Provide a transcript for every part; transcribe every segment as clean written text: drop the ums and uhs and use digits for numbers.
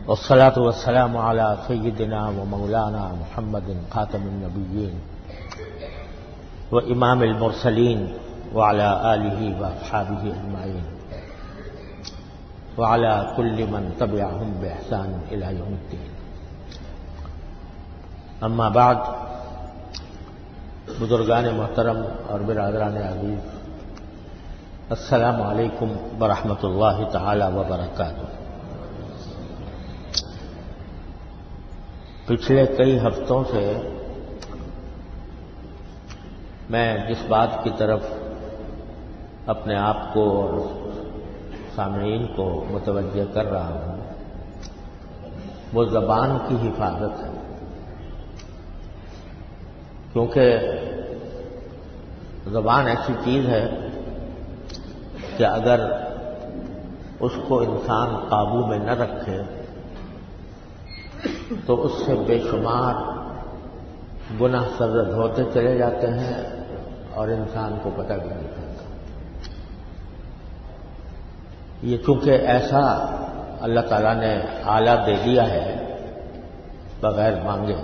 والصلاة والسلام على سيدنا ومولانا محمد خاتم النبيين وإمام المرسلين وعلى آله وأصحابه أجمعين وعلى كل من تبعهم بإحسان إلى يوم الدين. اما بعد، بزرگان محترم اور برادران عزیز، السلام علیکم ورحمۃ اللہ تعالی وبرکاتہ۔ پچھلے کئی ہفتوں سے میں جس بات کی طرف اپنے آپ کو اور سامعین کو متوجہ کر رہا ہوں وہ زبان کی حفاظت ہے، کیونکہ زبان ایسی چیز ہے کہ اگر اس کو انسان قابو میں نہ رکھے تو اس سے بے شمار گناہ سرزد ہوتے چلے جاتے ہیں اور انسان کو پتہ بھی نہیں چلتا۔ یہ چونکہ ایسا اللہ تعالیٰ نے آلہ دے دیا ہے بغیر مانگے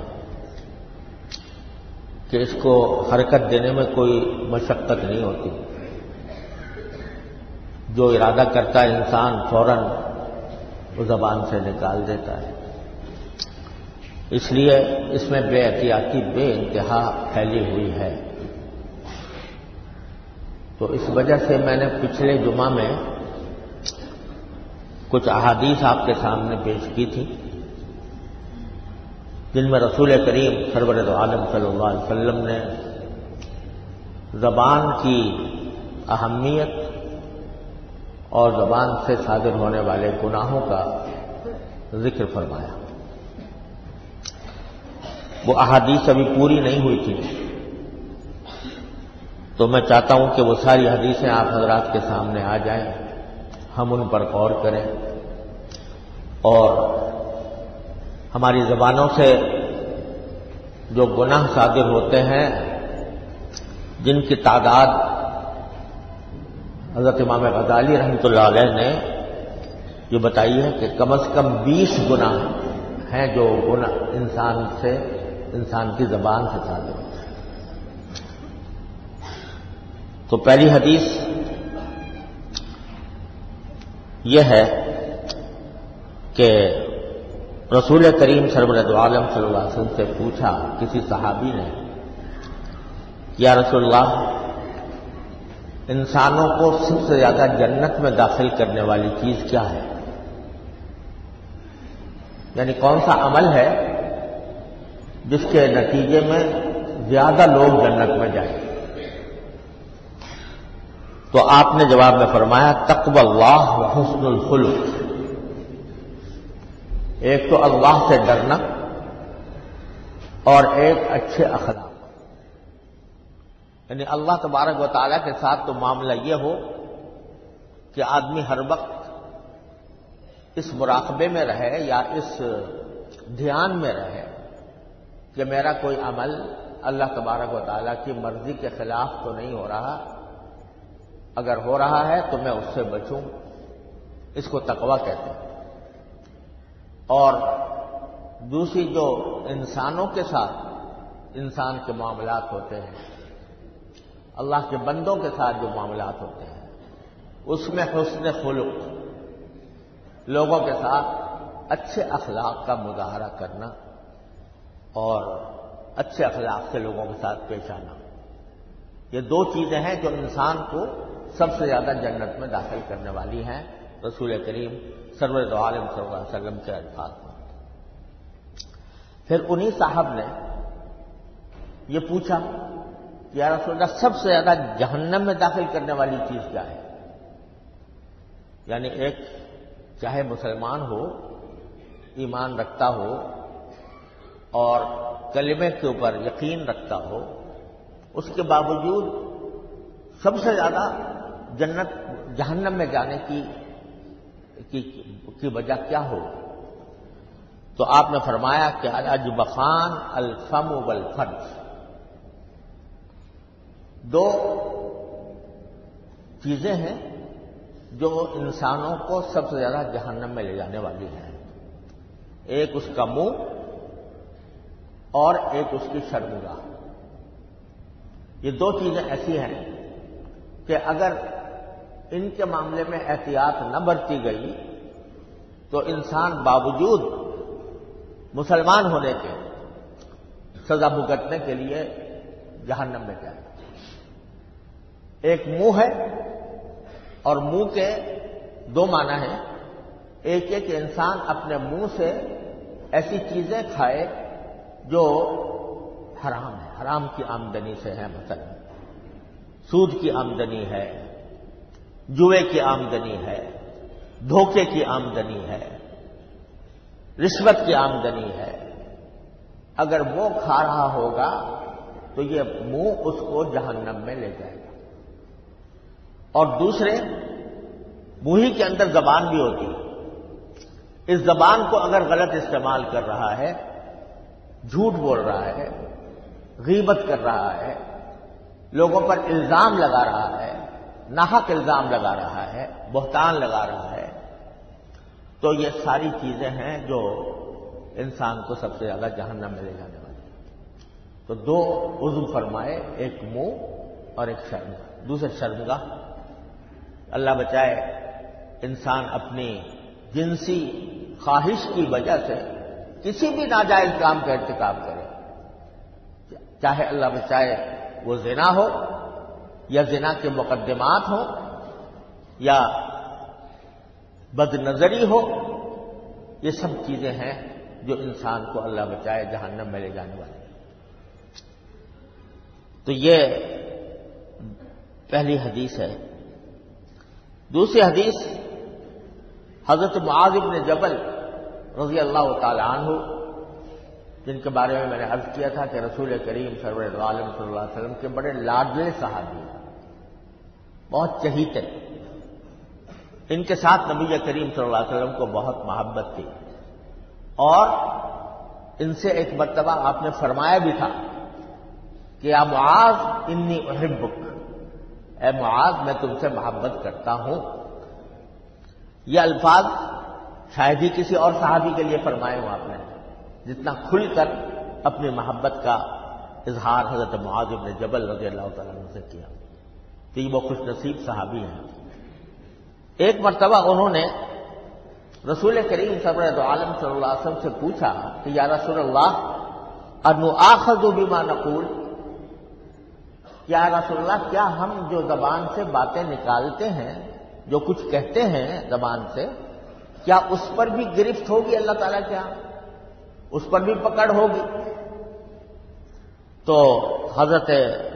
کہ اس کو حرکت دینے میں کوئی مشقت نہیں ہوتی، جو ارادہ کرتا ہے انسان فوراً وہ زبان سے نکال دیتا ہے۔ اس لیے اس میں بے احتیاطی بے انتہا پھیلی ہوئی ہے۔ تو اس وجہ سے میں نے پچھلے جمعہ میں کچھ احادیث آپ کے سامنے پیش کی تھی، جن میں رسول کریم سرور عالم صلی اللہ علیہ وسلم نے زبان کی اہمیت اور زبان سے صادر ہونے والے گناہوں کا ذکر فرمایا۔ وہ احادیث ابھی پوری نہیں ہوئی تھی، تو میں چاہتا ہوں کہ وہ ساری حدیثیں آپ حضرات کے سامنے آ جائیں، ہم ان پر غور کریں اور ہماری زبانوں سے جو گناہ صادر ہوتے ہیں، جن کی تعداد حضرت امام غزالی رحمۃ اللہ علیہ نے یہ بتائی ہے کہ کم از کم 20 گناہ ہیں جو گناہ انسان کی زبان سے صادر ہوتے ہیں۔ تو پہلی حدیث یہ ہے کہ رسول کریم سرور عالم صلی اللہ علیہ وسلم سے پوچھا کسی صحابی نے، یا رسول اللہ، انسانوں کو سب سے زیادہ جنت میں داخل کرنے والی چیز کیا ہے؟ یعنی کون سا عمل ہے جس کے نتیجے میں زیادہ لوگ جنت میں جائیں؟ تو آپ نے جواب میں فرمایا تقوی اللہ و حسن الخلق۔ ایک تو اللہ سے ڈرنا اور ایک اچھے اخلاق، یعنی اللہ تبارک و تعالیٰ کے ساتھ تو معاملہ یہ ہو کہ آدمی ہر وقت اس مراقبے میں رہے یا اس دھیان میں رہے کہ میرا کوئی عمل اللہ تبارک و تعالیٰ کی مرضی کے خلاف تو نہیں ہو رہا، اگر ہو رہا ہے تو میں اس سے بچوں، اس کو تقویٰ کہتے ہیں۔ اور دوسری جو انسانوں کے ساتھ انسان کے معاملات ہوتے ہیں، اللہ کے بندوں کے ساتھ جو معاملات ہوتے ہیں، اس میں حسن خلق، لوگوں کے ساتھ اچھے اخلاق کا مظاہرہ کرنا اور اچھے اخلاق سے لوگوں کے ساتھ پیش آنا، یہ دو چیزیں ہیں جو انسان کو سب سے زیادہ جنت میں داخل کرنے والی ہیں، رسول کریم سرور عالم صلی اللہ علیہ وسلم کے الفاظ میں۔ پھر انہی صاحب نے یہ پوچھا کہ یا رسول اللہ، سب سے زیادہ جہنم میں داخل کرنے والی چیز کیا ہے؟ یعنی ایک چاہے مسلمان ہو، ایمان رکھتا ہو اور کلمے کے اوپر یقین رکھتا ہو، اس کے باوجود سب سے زیادہ جہنم میں جانے کی وجہ کیا ہو؟ تو آپ نے فرمایا کہ الاجبخان الفم والفرج، دو چیزیں ہیں جو انسانوں کو سب سے زیادہ جہنم میں لے جانے والی ہیں۔ ایک اس کا منہ اور ایک اس کی شرمگاہ. یہ دو چیزیں ایسی ہیں کہ اگر ان کے معاملے میں احتیاط نہ برتی گئی تو انسان باوجود مسلمان ہونے کے سزا بھگتنے کے لیے جہنم میں جائے. ایک منہ ہے اور منہ کے دو معنی ہیں. ایک کہ انسان اپنے منہ سے ایسی چیزیں کھائے جو حرام ہے، حرام کی آمدنی سے ہے، مثلا سود کی آمدنی ہے، جوئے کی آمدنی ہے، دھوکے کی آمدنی ہے، رشوت کی آمدنی ہے. اگر وہ کھا رہا ہوگا تو یہ منہ اس کو جہنم میں لے جائے گا. اور دوسرے، منہ ہی کے اندر زبان بھی ہوتی ہے. اس زبان کو اگر غلط استعمال کر رہا ہے، جھوٹ بول رہا ہے، غیبت کر رہا ہے، لوگوں پر الزام لگا رہا ہے، ناحق الزام لگا رہا ہے، بہتان لگا رہا ہے، تو یہ ساری چیزیں ہیں جو انسان کو سب سے زیادہ جہنم میں لے جانے والی ہیں. تو دو عضو فرمائے، ایک منہ اور ایک شرمگاہ. دوسرے شرمگاہ، اللہ بچائے انسان اپنی جنسی خواہش کی وجہ سے کسی بھی ناجائز کام کا ارتکاب کرے، چاہے اللہ بچائے وہ زنا ہو یا زنا کے مقدمات ہوں یا بد نظری ہو. یہ سب چیزیں ہیں جو انسان کو اللہ بچائے جہنم میں لے جانے والی ہیں. تو یہ پہلی حدیث ہے. دوسری حدیث حضرت معاذ بن جبل رضی اللہ تعالی عنہ، جن کے بارے میں میں نے عرض کیا تھا کہ رسول کریم سرور عالم صلی اللہ علیہ وسلم کے بڑے لاڈلے صحابی، بہت چہیتے. ان کے ساتھ نبی کریم صلی اللہ علیہ وسلم کو بہت محبت تھی، اور ان سے ایک مرتبہ آپ نے فرمایا بھی تھا کہ یا معاذ انی احبک، اے معاذ میں تم سے محبت کرتا ہوں. یہ الفاظ شاید ہی کسی اور صحابی کے لیے فرمائے ہوں آپ نے، جتنا کھل کر اپنی محبت کا اظہار حضرت معاذ بن جبل رضی اللہ تعالیٰ عنہ سے کیا. تو یہ وہ خوش نصیب صحابی ہیں. ایک مرتبہ انہوں نے رسول کریم سرور عالم صلی اللہ علیہ وسلم سے پوچھا کہ یا رسول اللہ انؤاخذ بما نقول، یا رسول اللہ کیا ہم جو زبان سے باتیں نکالتے ہیں، جو کچھ کہتے ہیں زبان سے، کیا اس پر بھی گرفت ہوگی اللہ تعالیٰ کے ہاں، اس پر بھی پکڑ ہوگی؟ تو حضرت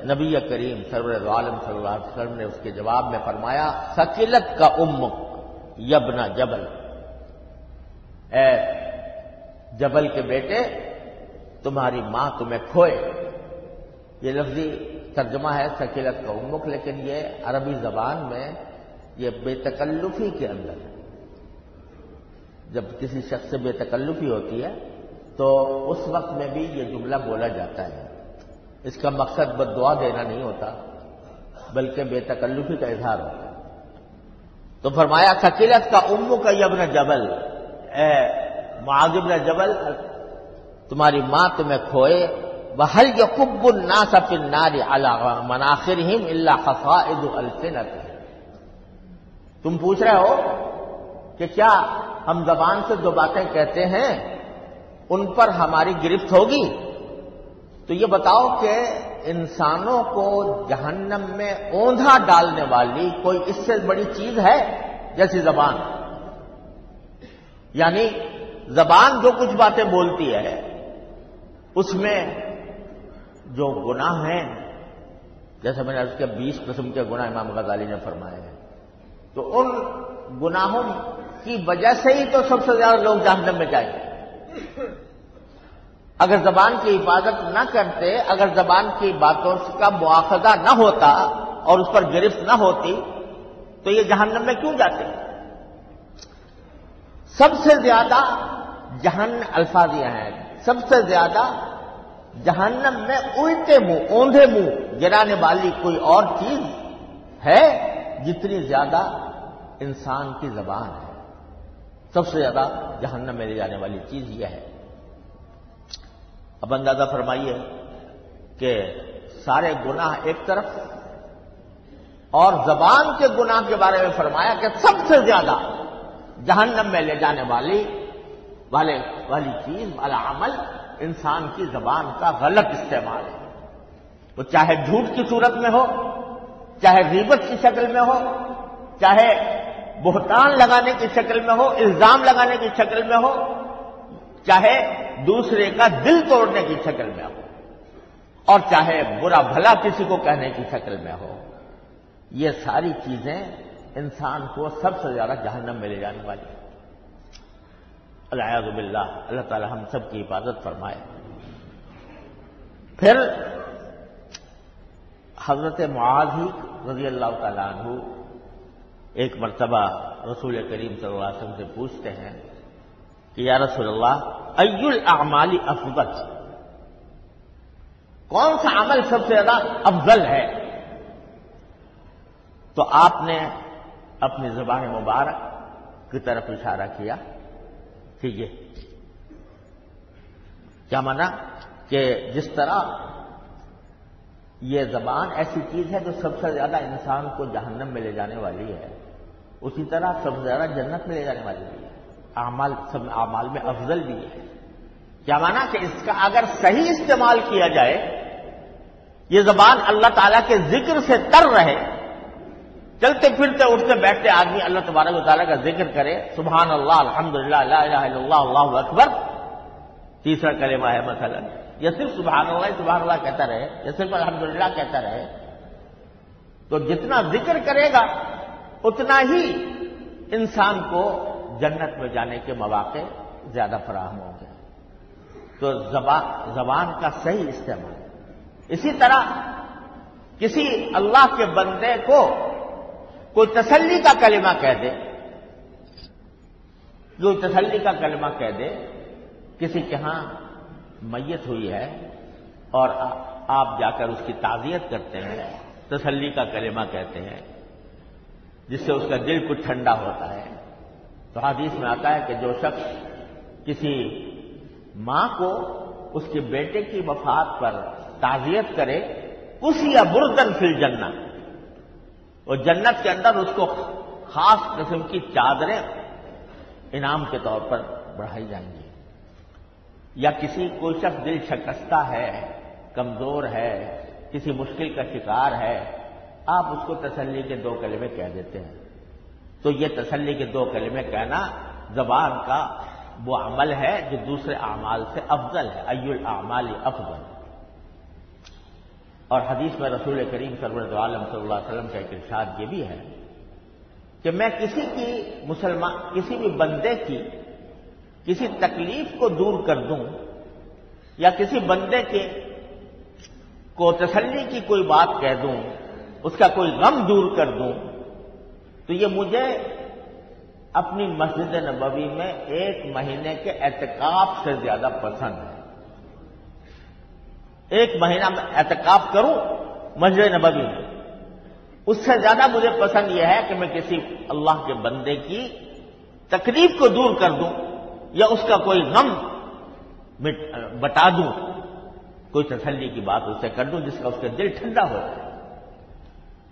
نبی کریم سرور عالم صلی اللہ علیہ وسلم نے اس کے جواب میں فرمایا ثقلت کا امک یبن جبل، اے جبل کے بیٹے تمہاری ماں تمہیں کھوئے. یہ لفظی ترجمہ ہے ثقلت کا امک، لیکن یہ عربی زبان میں یہ بے تکلفی کے اندر ہے. جب کسی شخص سے بے تکلفی ہوتی ہے تو اس وقت میں بھی یہ جملہ بولا جاتا ہے. اس کا مقصد بد دعا دینا نہیں ہوتا بلکہ بے تکلفی کا اظہار ہوتا ہے. تو فرمایا ثقلت کا امک یبن جبل، اے معاذ بن جبل تمہاری ماں تمہیں کھوئے. وَهَلْ يَكُبُّ النَّاسَ فِي النَّارِ عَلَىٰ مَنَاخِرِهِمْ إِلَّا حَصَائِدُ أَلْسِنَتِهِمْ. تم پوچھ رہے ہو کہ کیا ہم زبان سے جو باتیں کہتے ہیں ان پر ہماری گرفت ہوگی؟ تو یہ بتاؤ کہ انسانوں کو جہنم میں اوندھا ڈالنے والی کوئی اس سے بڑی چیز ہے جیسی زبان؟ یعنی زبان جو کچھ باتیں بولتی ہے اس میں جو گناہ ہیں، جیسے میں نے عرض کیا 20 قسم کے گناہ امام غزالی نے فرمائے ہیں، تو ان گناہوں کی وجہ سے ہی تو سب سے زیادہ لوگ جہنم میں جائیں گے. اگر زبان کی حفاظت نہ کرتے، اگر زبان کی باتوں کا مواخذہ نہ ہوتا اور اس پر گرفت نہ ہوتی تو یہ جہنم میں کیوں جاتے؟ سب سے زیادہ الفاظ یہ ہیں، سب سے زیادہ جہنم میں الٹے منہ، اوندھے منہ گرانے والی کوئی اور چیز ہے جتنی زیادہ انسان کی زبان ہے. سب سے زیادہ جہنم میں لے جانے والی چیز یہ ہے۔ اب اندازہ فرمائیے کہ سارے گناہ ایک طرف اور زبان کے گناہ کے بارے میں فرمایا کہ سب سے زیادہ جہنم میں لے جانے والی چیز والا عمل انسان کی زبان کا غلط استعمال ہے۔ وہ چاہے جھوٹ کی صورت میں ہو، چاہے غیبت کی شکل میں ہو، چاہے بہتان لگانے کی شکل میں ہو، الزام لگانے کی شکل میں ہو، چاہے دوسرے کا دل توڑنے کی شکل میں ہو، اور چاہے برا بھلا کسی کو کہنے کی شکل میں ہو، یہ ساری چیزیں انسان کو سب سے زیادہ جہنم میں لے جانے والی ہیں۔ العیاذ باللہ، اللہ تعالی ہم سب کی حفاظت فرمائے۔ پھر حضرت معاذ رضی اللہ تعالیٰ عنہ ایک مرتبہ رسول کریم صلی اللہ علیہ وسلم سے پوچھتے ہیں کہ یا رسول اللہ ای الاعمال افضل، کون سا عمل سب سے زیادہ افضل ہے؟ تو آپ نے اپنی زبان مبارک کی طرف اشارہ کیا کہ یہ کیا مانا کہ جس طرح یہ زبان ایسی چیز ہے جو سب سے زیادہ انسان کو جہنم میں لے جانے والی ہے، اسی طرح سب سے زیادہ جنت میں لے جانے والی بھی ہے، سب اعمال میں افضل بھی ہے۔ کیا مانا کہ اس کا اگر صحیح استعمال کیا جائے، یہ زبان اللہ تعالیٰ کے ذکر سے تر رہے، چلتے پھرتے اٹھتے بیٹھتے آدمی اللہ تبارک و تعالیٰ کا ذکر کرے، سبحان اللہ، الحمدللہ، لا الہ الا اللہ، اللہ اکبر، تیسرا کلمہ ہے مثلا، یا صرف سبحان اللہ کہتا رہے، یا صرف الحمدللہ کہتا رہے، تو جتنا ذکر کرے گا اتنا ہی انسان کو جنت میں جانے کے مواقع زیادہ فراہم ہوں گے۔ تو زبان کا صحیح استعمال۔ اسی طرح کسی اللہ کے بندے کو کوئی تسلی کا کلمہ کہہ دے، جو تسلی کا کلمہ کہہ دے، کسی کے ہاں میت ہوئی ہے اور آپ جا کر اس کی تعزیت کرتے ہیں، تسلی کا کلمہ کہتے ہیں جس سے اس کا دل کچھ ٹھنڈا ہوتا ہے، تو حدیث میں آتا ہے کہ جو شخص کسی ماں کو اس کے بیٹے کی وفات پر تعزیت کرے، کسی یا بردن فی الجنہ، اور جنت کے اندر اس کو خاص قسم کی چادریں انعام کے طور پر بڑھائی جائیں گی۔ یا کسی کوئی شخص دل شکستہ ہے، کمزور ہے، کسی مشکل کا شکار ہے، آپ اس کو تسلی کے 2 کلمے کہہ دیتے ہیں، تو یہ تسلی کے 2 کلمے کہنا زبان کا وہ عمل ہے جو دوسرے اعمال سے افضل ہے، ای الاعمال افضل۔ اور حدیث میں رسول کریم سرور عالم صلی اللہ علیہ وسلم کا ایک ارشاد یہ بھی ہے کہ میں کسی بھی بندے کی کسی تکلیف کو دور کر دوں، یا کسی بندے کو تسلی کی کوئی بات کہہ دوں، اس کا کوئی غم دور کر دوں، تو یہ مجھے اپنی مسجد نبوی میں 1 مہینے کے اعتکاف سے زیادہ پسند ہے۔ 1 مہینہ میں اعتکاف کروں مسجد نبوی میں، اس سے زیادہ مجھے پسند یہ ہے کہ میں کسی اللہ کے بندے کی تکلیف کو دور کر دوں، یا اس کا کوئی غم بتا دوں، کوئی تسلی کی بات اس سے کر دوں جس کا اس کا دل ٹھنڈا ہو جائے۔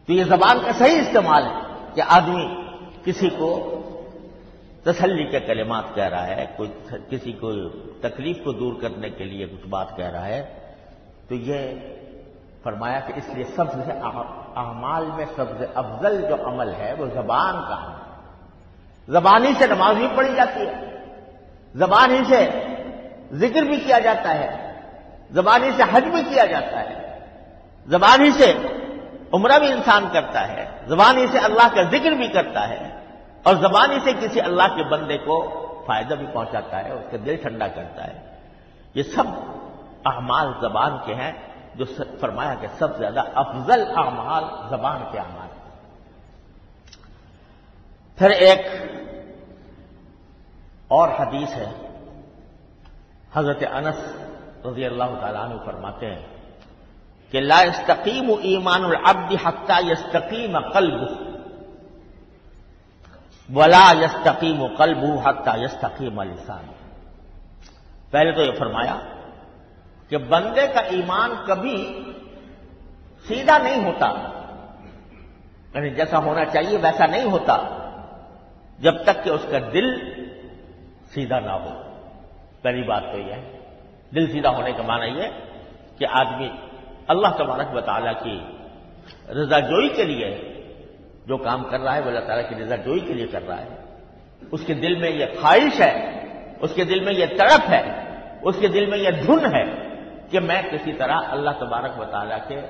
تو یہ زبان کا صحیح استعمال ہے کہ آدمی کسی کو تسلی کے کلمات کہہ رہا ہے، کسی کو تکلیف کو دور کرنے کے لیے کچھ بات کہہ رہا ہے، تو یہ فرمایا کہ اس لیے سب سے اعمال میں سب سے افضل جو عمل ہے وہ زبان کا ہے۔ زبانی سے نماز بھی پڑھی جاتی ہے، زبانی سے ذکر بھی کیا جاتا ہے، زبانی سے حج بھی کیا جاتا ہے، زبانی سے عمرہ بھی انسان کرتا ہے، زبانی سے اللہ کا ذکر بھی کرتا ہے، اور زبانی سے کسی اللہ کے بندے کو فائدہ بھی پہنچاتا ہے، اس کا دل ٹھنڈا کرتا ہے۔ یہ سب اعمال زبان کے ہیں، جو فرمایا کہ سب سے زیادہ افضل اعمال زبان کے اعمال ہیں۔ پھر ایک اور حدیث ہے، حضرت انس رضی اللہ تعالیٰ عنہ فرماتے ہیں کہ لا يستقیم ایمان العبد حتی یستقیم قلبہ، ولا یستقیم قلبہ حتی یستقیم لسانہ. پہلے تو یہ فرمایا کہ بندے کا ایمان کبھی سیدھا نہیں ہوتا، یعنی جیسا ہونا چاہیے ویسا نہیں ہوتا جب تک کہ اس کا دل سیدھا نہ ہو. پہلی بات تو یہ ہے، دل سیدھا ہونے کا معنی یہ کہ آدمی اللہ تبارک و تعالیٰ کی رضا جوئی کے لیے جو کام کر رہا ہے وہ اللہ تعالیٰ کی رضا جوئی کے لیے کر رہا ہے. اس کے دل میں یہ خواہش ہے، اس کے دل میں یہ تڑپ ہے، اس کے دل میں یہ دھن ہے کہ میں کسی طرح اللہ تبارک و تعالیٰ کے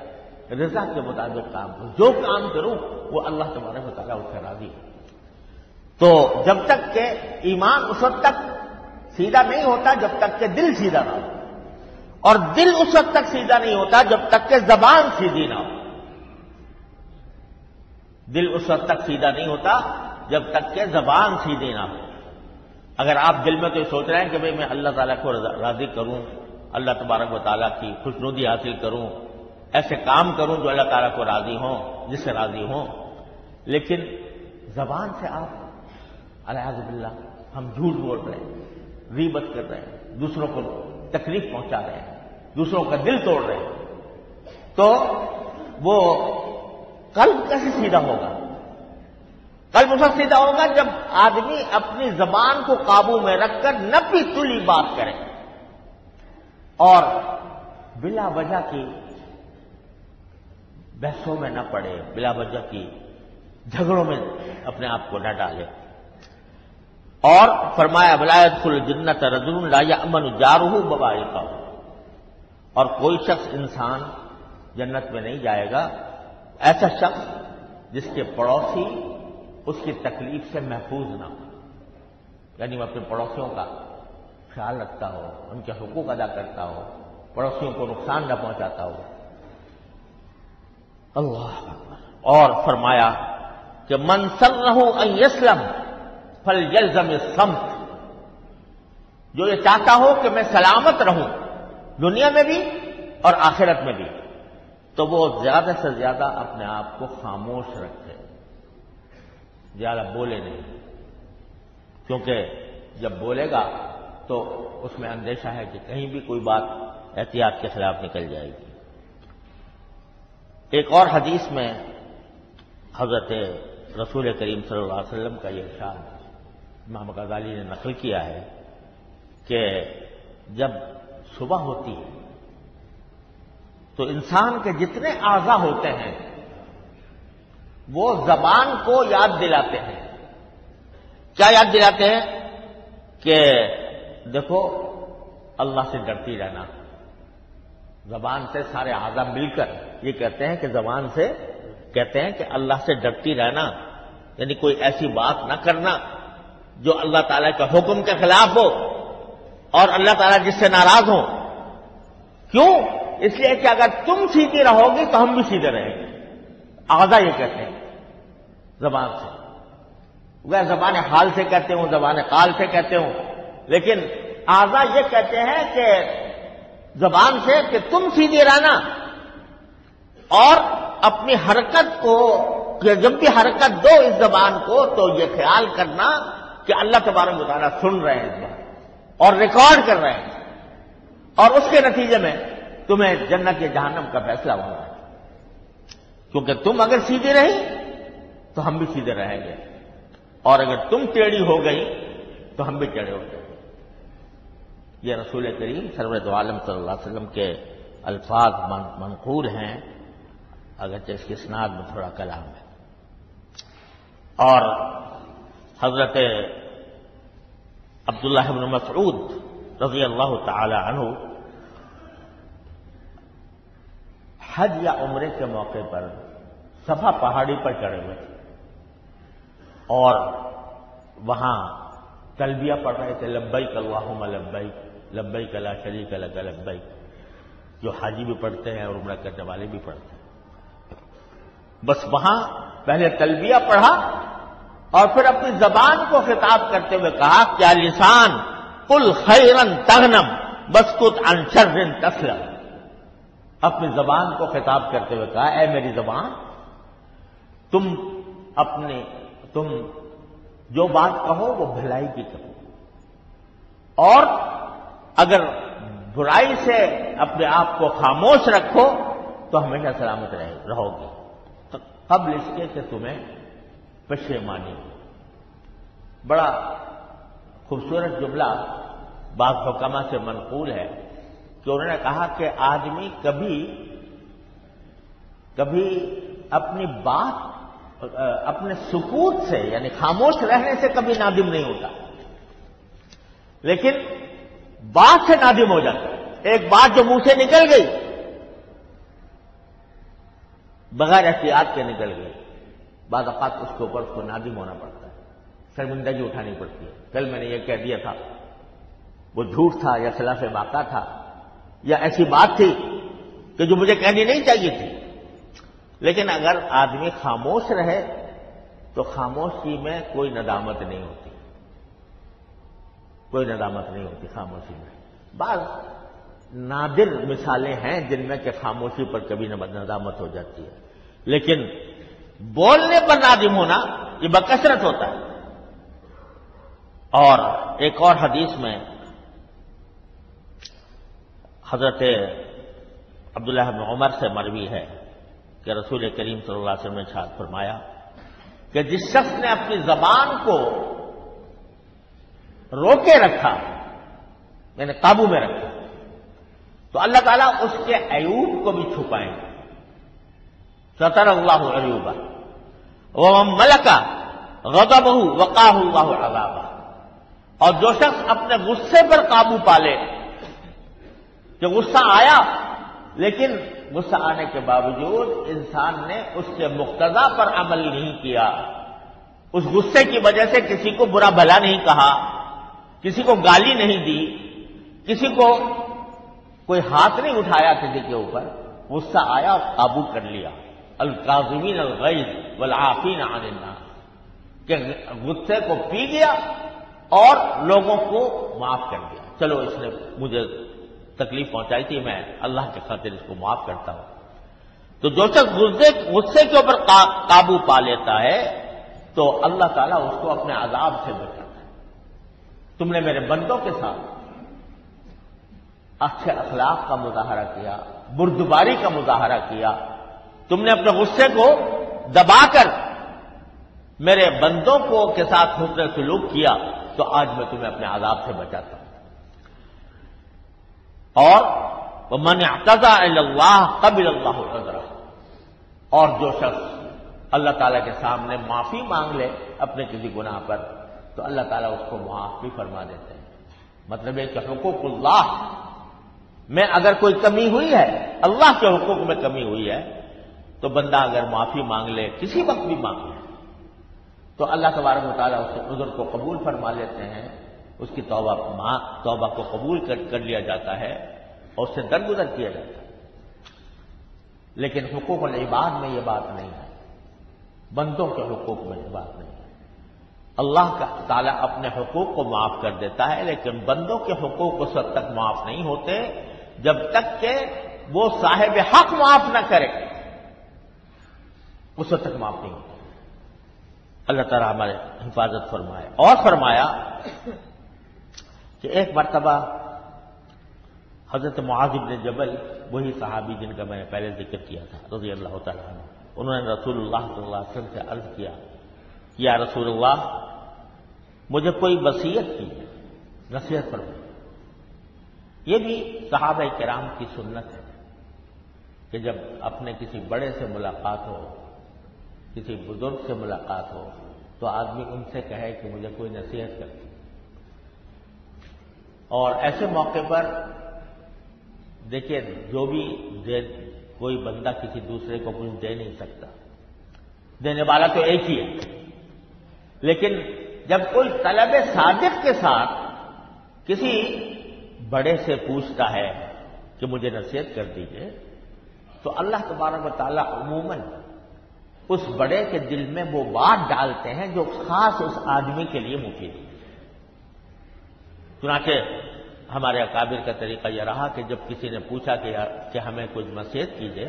رضا کے مطابق کام کروں، جو کام کروں وہ اللہ تبارک و تعالیٰ اس سے راضی ہے. تو جب تک کہ ایمان اس وقت تک سیدھا نہیں ہوتا جب تک کہ دل سیدھا نہ ہو، اور دل اس وقت تک سیدھا نہیں ہوتا جب تک کہ زبان سیدھی نہ ہو. دل اس وقت تک سیدھا نہیں ہوتا جب تک کہ زبان سیدھی نہ ہو. اگر آپ دل میں تو یہ سوچ رہے ہیں کہ بھئی میں اللہ تعالیٰ کو راضی کروں، اللہ تبارک و تعالیٰ کی خوشنودی حاصل کروں، ایسے کام کروں جو اللہ تعالیٰ کو راضی ہوں، جس سے راضی ہوں، لیکن زبان سے آپ الیاذ باللہ ہم جھوٹ بول رہے ہیں، غیبت کر رہے ہیں، دوسروں کو تکلیف پہنچا رہے ہیں، دوسروں کا دل توڑ رہے ہیں، تو وہ قلب کیسے سیدھا ہوگا؟ قلب اس وقت سیدھا ہوگا جب آدمی اپنی زبان کو قابو میں رکھ کر نپی تلی بات کرے اور بلا وجہ کی بحثوں میں نہ پڑے، بلا وجہ کی جھگڑوں میں اپنے آپ کو نہ ڈالے. اور فرمایا ولا يدخل الجنة رجل لا يأمن جاره بوائقه، اور کوئی شخص انسان جنت میں نہیں جائے گا ایسا شخص جس کے پڑوسی اس کی تکلیف سے محفوظ نہ ہو، یعنی وہ اپنے پڑوسیوں کا خیال رکھتا ہو، ان کے حقوق ادا کرتا ہو، پڑوسیوں کو نقصان نہ پہنچاتا ہو. اللہ اکبر. اور فرمایا کہ من سرہ ان یسلم فلیلزم الصمت، جو یہ چاہتا ہو کہ میں سلامت رہوں دنیا میں بھی اور آخرت میں بھی، تو وہ زیادہ سے زیادہ اپنے آپ کو خاموش رکھے، زیادہ بولے نہیں، کیونکہ جب بولے گا تو اس میں اندیشہ ہے کہ کہیں بھی کوئی بات احتیاط کے خلاف نکل جائے گی. ایک اور حدیث میں حضرت رسول کریم صلی اللہ علیہ وسلم کا یہ ارشاد امام غزالی نے نقل کیا ہے کہ جب صبح ہوتی ہے تو انسان کے جتنے اعضاء ہوتے ہیں وہ زبان کو یاد دلاتے ہیں. کیا یاد دلاتے ہیں؟ کہ دیکھو اللہ سے ڈرتی رہنا. زبان سے سارے اعضاء مل کر یہ کہتے ہیں کہ زبان سے کہتے ہیں کہ اللہ سے ڈرتی رہنا، یعنی کوئی ایسی بات نہ کرنا جو اللہ تعالیٰ کے حکم کے خلاف ہو اور اللہ تعالیٰ جس سے ناراض ہو. کیوں؟ اس لیے کہ اگر تم سیدھی رہو گی تو ہم بھی سیدھے رہیں گے. اعضاء یہ کہتے ہیں زبان سے، وہ زبان حال سے کہتے ہوں، زبان قال سے کہتے ہوں، لیکن اعضاء یہ کہتے ہیں کہ زبان سے کہ تم سیدھی رہنا، اور اپنی حرکت کو کہ جب بھی حرکت دو اس زبان کو تو یہ خیال کرنا کہ اللہ تبارک و تعالیٰ سن رہے ہیں اس بات اور ریکارڈ کر رہے ہیں، اور اس کے نتیجے میں تمہیں جنت یا جہنم کا فیصلہ ہونا ہے. کیونکہ تم اگر سیدھی رہی تو ہم بھی سیدھے رہیں گے، اور اگر تم ٹیڑھی ہو گئی تو ہم بھی ٹیڑھے ہو گئے. یہ رسول کریم سرورت عالم صلی اللہ علیہ وسلم کے الفاظ منقول ہیں، اگرچہ اس کی اسناد میں تھوڑا کلام ہے. اور حضرت عبداللہ بن مسعود رضی اللہ تعالی عنہ حج یا عمرے کے موقع پر صفا پہاڑی پر چڑھے ہوئے اور وہاں تلبیہ پڑھ رہے تھے، لبیک اللہم لبیک لبیک لا شریک لک لبیک، جو حاجی بھی پڑھتے ہیں اور عمرہ کرنے والے بھی پڑھتے ہیں. بس وہاں پہلے تلبیہ پڑھا اور پھر اپنی زبان کو خطاب کرتے ہوئے کہا کیا لسان قل خیرا تغنم بسکت عن شر تسلم. اپنی زبان کو خطاب کرتے ہوئے کہا اے میری زبان، تم جو بات کہو وہ بھلائی کی کہو، اور اگر برائی سے اپنے آپ کو خاموش رکھو تو ہمیشہ سلامت رہو گی، قبل اس کے کہ تمہیں پشیمانی ہو۔ بڑا خوبصورت جملہ بعض حکما سے منقول ہے کہ انہوں نے کہا کہ آدمی کبھی اپنی بات، اپنے سکوت سے یعنی خاموش رہنے سے کبھی نادم نہیں ہوتا، لیکن بات سے نادم ہو جاتا ہے۔ ایک بات جو منہ سے نکل گئی، بغیر احتیاط کے نکل گئی، بعض اوقات اس کے اوپر اس کو نادم ہونا پڑتا ہے، شرمندگی اٹھانی پڑتی ہے۔ کل میں نے یہ کہہ دیا تھا، وہ جھوٹ تھا یا خلاف واقعہ تھا یا ایسی بات تھی کہ جو مجھے کہنی نہیں چاہیے تھی، لیکن اگر آدمی خاموش رہے تو خاموشی میں کوئی ندامت نہیں ہوتی، کوئی ندامت نہیں ہوتی خاموشی میں۔ بعض نادر مثالیں ہیں جن میں کہ خاموشی پر کبھی ندامت ہو جاتی ہے، لیکن بولنے پر نادم ہونا یہ بکثرت ہوتا ہے۔ اور ایک اور حدیث میں حضرت عبداللہ بن عمر سے مروی ہے کہ رسول کریم صلی اللہ علیہ وسلم نے ارشاد فرمایا کہ جس شخص نے اپنی زبان کو روکے رکھا، یعنی قابو میں رکھا، تو اللہ تعالیٰ اس کے عیوب کو بھی چھپائیں گے۔ ستر اللہ عیوبہ ومن ملک غضبہ وقاہ اللہ عذابہ۔ اور جو شخص اپنے غصے پر قابو پا لے کہ غصہ آیا لیکن غصہ آنے کے باوجود انسان نے اس کے مقتضا پر عمل نہیں کیا، اس غصے کی وجہ سے کسی کو برا بھلا نہیں کہا، کسی کو گالی نہیں دی، کسی کو کوئی ہاتھ نہیں اٹھایا کسی کے اوپر، غصہ آیا اور قابو کر لیا۔ الکاظمین الغیظ والعافین عن الناس، کہ غصے کو پی گیا اور لوگوں کو معاف کر دیا۔ چلو اس نے مجھے تکلیف پہنچائی تھی، میں اللہ کے خاطر اس کو معاف کرتا ہوں۔ تو جو شخص غصے کے اوپر قابو پا لیتا ہے تو اللہ تعالیٰ اس کو اپنے عذاب سے بچاتا ہے۔ تم نے میرے بندوں کے ساتھ اچھے اخلاق کا مظاہرہ کیا، بردباری کا مظاہرہ کیا، تم نے اپنے غصے کو دبا کر میرے بندوں کو کے ساتھ حسن سلوک کیا، تو آج میں تمہیں اپنے عذاب سے بچاتا ہوں۔ اور وَمَنِ اعْتَذَرَ إِلَى اللَّهِ قَبِلَ اللَّهُ عُذْرَهُ، اور جو شخص اللہ تعالیٰ کے سامنے معافی مانگ لے اپنے کسی گناہ پر تو اللہ تعالیٰ اس کو معاف بھی فرما دیتے ہیں۔ مطلب ہے کہ حقوق اللہ میں اگر کوئی کمی ہوئی ہے، اللہ کے حقوق میں کمی ہوئی ہے، تو بندہ اگر معافی مانگ لے، کسی وقت بھی مانگ لے، تو اللہ تبارک و تعالیٰ اس عذر کو قبول فرما لیتے ہیں، اس کی توبہ کو قبول کر لیا جاتا ہے اور اس سے درگزر کیا جاتا ہے۔ لیکن حقوق العباد میں یہ بات نہیں ہے، بندوں کے حقوق میں یہ بات نہیں ہے۔ اللہ کا تعالیٰ اپنے حقوق کو معاف کر دیتا ہے، لیکن بندوں کے حقوق اس وقت تک معاف نہیں ہوتے جب تک کہ وہ صاحب حق معاف نہ کرے، اس وقت تک معاف نہیں ہوتے۔ اللہ تعالیٰ ہمارے حفاظت فرمائے۔ اور فرمایا کہ ایک مرتبہ حضرت معاذ بن جبل، وہی صحابی جن کا میں نے پہلے ذکر کیا تھا رضی اللہ تعالیٰ عنہ، انہوں نے رسول اللہ صلی اللہ علیہ وسلم سے عرض کیا کہ یا رسول اللہ مجھے کوئی وصیت کی، نصیحت فرمائیں۔ یہ بھی صحابہ کرام کی سنت ہے کہ جب اپنے کسی بڑے سے ملاقات ہو، کسی بزرگ سے ملاقات ہو، تو آدمی ان سے کہے کہ مجھے کوئی نصیحت کر۔ اور ایسے موقع پر دیکھیے، جو بھی کوئی بندہ کسی دوسرے کو کچھ دے نہیں سکتا، دینے والا تو ایک ہی ہے، لیکن جب کوئی طلب صادق کے ساتھ کسی بڑے سے پوچھتا ہے کہ مجھے نصیحت کر دیجئے، تو اللہ تبارک و تعالیٰ عموماً اس بڑے کے دل میں وہ بات ڈالتے ہیں جو خاص اس آدمی کے لیے مفید ہے۔ چنانچہ ہمارے اکابر کا طریقہ یہ رہا کہ جب کسی نے پوچھا کہ ہمیں کچھ نصیحت کیجیے،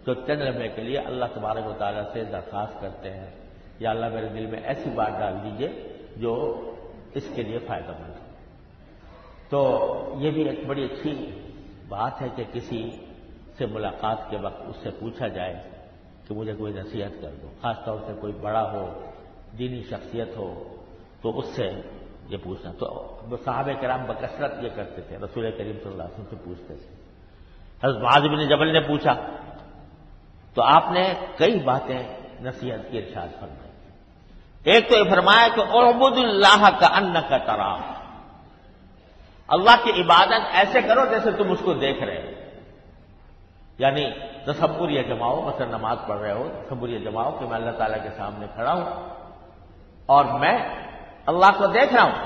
تو چند لمحے کے لیے اللہ تبارک و تعالیٰ سے درخواست کرتے ہیں، یا اللہ میرے دل میں ایسی بات ڈال دیجیے جو اس کے لیے فائدہ مند ہو۔ تو یہ بھی ایک بڑی اچھی بات ہے کہ کسی سے ملاقات کے وقت اس سے پوچھا جائے کہ مجھے کوئی نصیحت کر دو، خاص طور سے کوئی بڑا ہو، دینی شخصیت ہو، تو اس سے یہ پوچھنا۔ تو صحابہ کرام بکثرت یہ کرتے تھے، رسول کریم صلی اللہ علیہ وسلم سے پوچھتے تھے۔ حضرت معاذ بن جبل نے پوچھا تو آپ نے کئی باتیں نصیحت کی ارشاد فرمائی۔ ایک تو یہ فرمایا کہ اعبد اللہ کأنک تراہ، اللہ کی عبادت ایسے کرو جیسے تم اس کو دیکھ رہے ہو، یعنی تصور یہ جماؤ، مثلا نماز پڑھ رہے ہو، تصور یہ جماؤ کہ میں اللہ تعالیٰ کے سامنے کھڑا ہوں اور میں اللہ کو دیکھ رہا ہوں،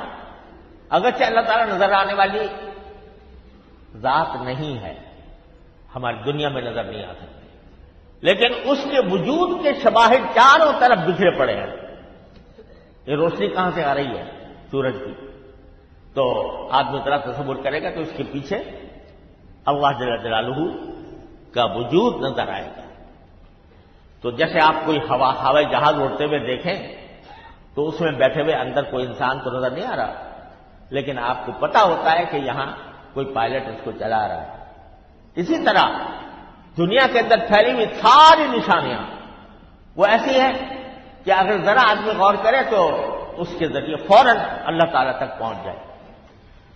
اگرچہ اللہ تعالیٰ نظر آنے والی ذات نہیں ہے، ہماری دنیا میں نظر نہیں آ سکتی، لیکن اس کے وجود کے شواہد چاروں طرف بکھرے پڑے ہیں۔ یہ روشنی کہاں سے آ رہی ہے؟ سورج کی۔ تو آدمی ذرا تصور کرے گا تو اس کے پیچھے اللہ جل جلالہ کا وجود نظر آئے گا۔ تو جیسے آپ کوئی ہوائی جہاز اڑتے ہوئے دیکھیں تو اس میں بیٹھے ہوئے اندر کوئی انسان تو نظر نہیں آ رہا، لیکن آپ کو پتا ہوتا ہے کہ یہاں کوئی پائلٹ اس کو چلا رہا ہے۔ اسی طرح دنیا کے اندر پھیلی ہوئی ساری نشانیاں وہ ایسی ہیں کہ اگر ذرا آدمی غور کرے تو اس کے ذریعے فوراً اللہ تعالیٰ تک پہنچ جائے۔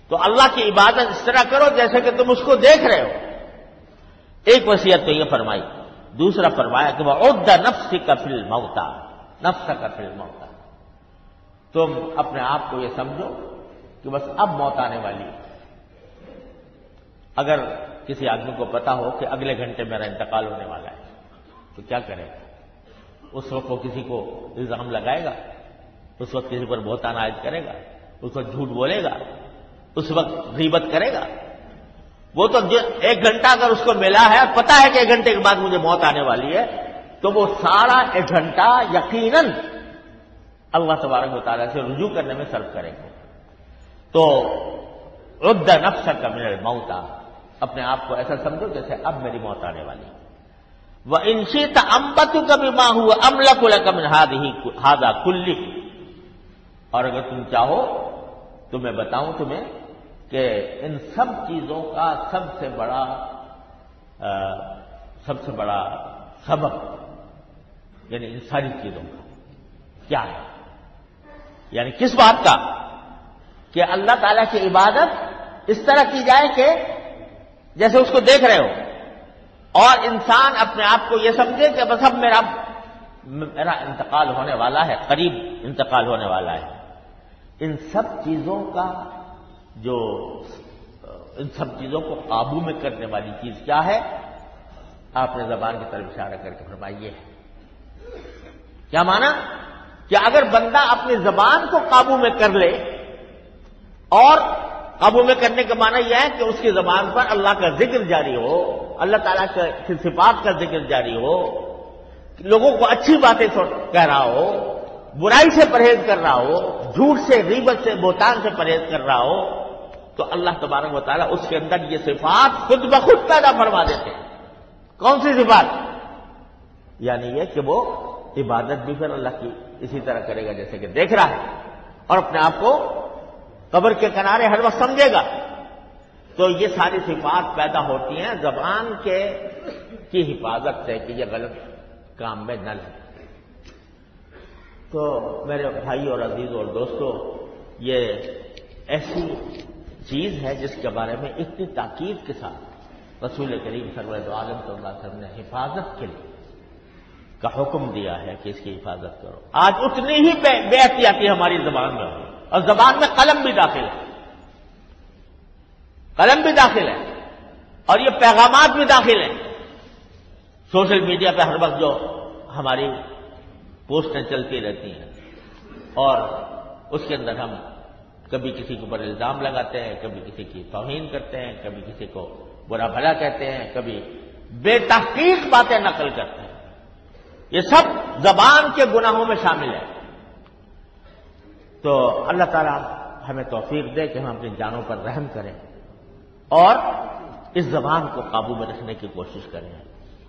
تو اللہ کی عبادت اس طرح کرو جیسے کہ تم اس کو دیکھ رہے ہو۔ ایک وصیت تو یہ فرمائی، دوسرا فرمایا کہ وَعُدَّ نَفْسِكَ فِي الْمَوْتَى، نَفْسَكَ فِي الْمَوْتَى، تم اپنے آپ کو یہ سمجھو کہ بس اب موت آنے والی ہے۔ اگر کسی آدمی کو پتا ہو کہ اگلے گھنٹے میرا انتقال ہونے والا ہے تو کیا کرے گا؟ اس وقت وہ کسی کو الزام لگائے گا، اس وقت کسی پر بہتان عائد کرے گا، اس وقت جھوٹ بولے گا، اس وقت غیبت کرے گا؟ وہ تو ایک گھنٹہ اگر اس کو ملا ہے اور پتا ہے کہ ایک گھنٹے کے بعد مجھے موت آنے والی ہے تو وہ سارا ایک گھنٹہ یقیناً اللہ تبارک و تعالیٰ سے رجوع کرنے میں صرف کرے گا۔ تو عد نفسک من الموت، اپنے آپ کو ایسا سمجھو جیسے اب میری موت آنے والی ہے۔ وَإِن شِئْتَ أَنبَتُكَ بِمَا هُوَ أَمْلَكُ لَكَ مِنْ هَذَا كُلِّهِ، اور اگر تم چاہو تو میں بتاؤں تمہیں کہ ان سب چیزوں کا سب سے بڑا سبب، یعنی ان ساری چیزوں کا کیا ہے، یعنی کس بات کا؟ کہ اللہ تعالیٰ کی عبادت اس طرح کی جائے کہ جیسے اس کو دیکھ رہے ہو، اور انسان اپنے آپ کو یہ سمجھے کہ بس اب میرا انتقال ہونے والا ہے، قریب انتقال ہونے والا ہے۔ ان سب چیزوں کو قابو میں کرنے والی چیز کیا ہے؟ آپ نے زبان کی طرف اشارہ کر کے فرمائیے کیا مانا؟ کہ اگر بندہ اپنی زبان کو قابو میں کر لے، اور قابو میں کرنے کا معنی یہ ہے کہ اس کی زبان پر اللہ کا ذکر جاری ہو، اللہ تعالیٰ کی صفات کا ذکر جاری ہو، لوگوں کو اچھی باتیں کہہ رہا ہو، برائی سے پرہیز کر رہا ہو، جھوٹ سے، غیبت سے، بہتان سے پرہیز کر رہا ہو، تو اللہ تبارک و تعالیٰ اس کے اندر یہ صفات خود بخود پیدا فرما دیتے ہیں۔ کون سی صفات؟ یعنی یہ کہ وہ عبادت بھی پھر اللہ کی اسی طرح کرے گا جیسے کہ دیکھ رہا ہے، اور اپنے آپ کو قبر کے کنارے ہر وقت سمجھے گا۔ تو یہ ساری صفات پیدا ہوتی ہیں زبان کی حفاظت سے کہ یہ غلط کام میں نہ لگے۔ تو میرے بھائی اور عزیزوں اور دوستوں، یہ ایسی چیز ہے جس کے بارے میں اتنی تاکید کے ساتھ رسول کریم سرور دو عالم صلی اللہ علیہ وسلم نے حفاظت کے لیے کا حکم دیا ہے کہ اس کی حفاظت کرو۔ آج اتنی ہی بے احتیاطی ہماری زبان میں ہو، اور زبان میں قلم بھی داخل ہے، قلم بھی داخل ہے، اور یہ پیغامات بھی داخل ہیں۔ سوشل میڈیا پہ ہر وقت جو ہماری پوسٹیں چلتی رہتی ہیں، اور اس کے اندر ہم کبھی کسی کے اوپر الزام لگاتے ہیں، کبھی کسی کی توہین کرتے ہیں، کبھی کسی کو برا بھلا کہتے ہیں، کبھی بے تحقیق باتیں نقل کرتے ہیں۔ یہ سب زبان کے گناہوں میں شامل ہے۔ تو اللہ تعالیٰ ہمیں توفیق دے کہ ہم اپنی جانوں پر رحم کریں اور اس زبان کو قابو میں رکھنے کی کوشش کریں۔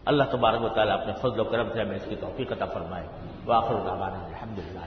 اللہ تبارک و تعالیٰ اپنے فضل و کرم سے ہمیں اس کی توفیق عطا فرمائے۔ وآخر دعوانا الحمدللہ۔